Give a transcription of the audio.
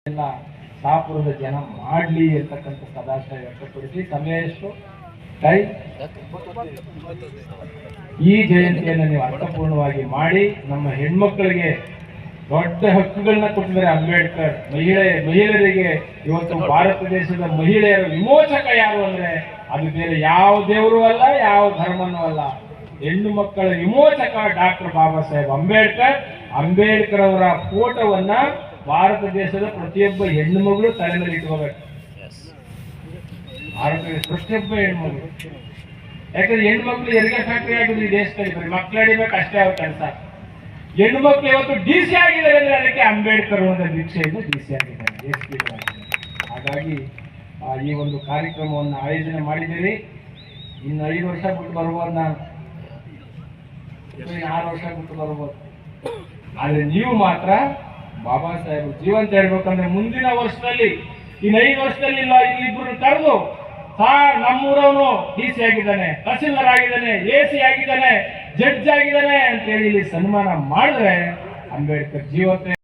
ಎಲ್ಲ ಶಾಪುರದ ಜನ ಮಾಡಲಿ ಅಂತಕ್ಕಂಥ ಸದಾಶಯ ವ್ಯಕ್ತಪಡಿಸಿ ಸಮಯ ಎಷ್ಟು ಈ ಜಯಂತಿಯನ್ನು ನೀವು ಅರ್ಥಪೂರ್ಣವಾಗಿ ಮಾಡಿ ನಮ್ಮ ಹೆಣ್ಮಕ್ಕಳಿಗೆ ದೊಡ್ಡ ಹಕ್ಕುಗಳನ್ನ ಕೊಟ್ಟಿದ್ದಾರೆ ಅಂಬೇಡ್ಕರ್. ಮಹಿಳೆಯರಿಗೆ ಇವತ್ತು ಭಾರತ ದೇಶದ ಮಹಿಳೆಯರ ವಿಮೋಚಕ ಯಾರು ಅಂದ್ರೆ ಅದು ಬೇರೆ ಯಾವ ದೇವರು ಅಲ್ಲ, ಯಾವ ಧರ್ಮನೂ ಅಲ್ಲ, ಹೆಣ್ಣು ಮಕ್ಕಳ ವಿಮೋಚಕ ಡಾಕ್ಟರ್ ಬಾಬಾ ಸಾಹೇಬ್ ಅಂಬೇಡ್ಕರ್. ಅಂಬೇಡ್ಕರ್ ಅವರ ಫೋಟೋವನ್ನ ಭಾರತ ದೇಶದ ಪ್ರತಿಯೊಬ್ಬ ಹೆಣ್ಣು ಮಗಳು ತಲೆ ಮೇಲೆ ಇಟ್ಕೋಬೇಕು. ಭಾರತದ ಪ್ರತಿಯೊಬ್ಬ ಹೆಣ್ಮಗಳು, ಯಾಕಂದ್ರೆ ಹೆಣ್ಣು ಮಕ್ಕಳು ಹೆರಿಗೆ ಫ್ಯಾಕ್ಟರಿ ಆಗಿದ್ರು ಈ ದೇಶದಲ್ಲಿ, ಬರೀ ಮಕ್ಕಳು ಹಿಡಿಬೇಕು ಅಷ್ಟೇ ಅವ್ರ ಕೆಲಸ. ಹೆಣ್ಣು ಮಕ್ಕಳು ಇವತ್ತು DC ಆಗಿದ್ದಾರೆ ಅಂದ್ರೆ ಅದಕ್ಕೆ ಅಂಬೇಡ್ಕರ್ ಅವರ ದೀಕ್ಷೆಯಿಂದ DC ಆಗಿದ್ದಾರೆ, SP ಆಗಿದ್ದಾರೆ. ಹಾಗಾಗಿ ಈ ಒಂದು ಕಾರ್ಯಕ್ರಮವನ್ನು ಆಯೋಜನೆ ಮಾಡಿದ್ದೀರಿ. ಇನ್ನು 5 ವರ್ಷ ಬಿಟ್ಟು ಬರ್ಬೋದು, ನಾನು 6 ವರ್ಷ ಬಿಟ್ಟು ಬರ್ಬೋದು. ಆದ್ರೆ ನೀವು ಮಾತ್ರ ಬಾಬಾ ಸಾಹೇಬ್ ಜೀವಂತ ಇರ್ಬೇಕಂದ್ರೆ ಮುಂದಿನ ವರ್ಷದಲ್ಲಿ, ಇನ್ನು 5 ವರ್ಷದಲ್ಲಿ ಇಲ್ಲಿಬ್ಬರು ಕರೆದು ಸಾರ್ ನಮ್ಮೂರವನು DC ಆಗಿದ್ದಾನೆ, ತಹಸೀಲ್ದಾರ್ ಆಗಿದ್ದಾನೆ, AC ಆಗಿದ್ದಾನೆ, ಜಡ್ಜ್ ಆಗಿದ್ದಾನೆ ಅಂತ ಹೇಳಿ ಇಲ್ಲಿ ಸನ್ಮಾನ ಮಾಡಿದ್ರೆ ಅಂಬೇಡ್ಕರ್ ಜೀವಂತ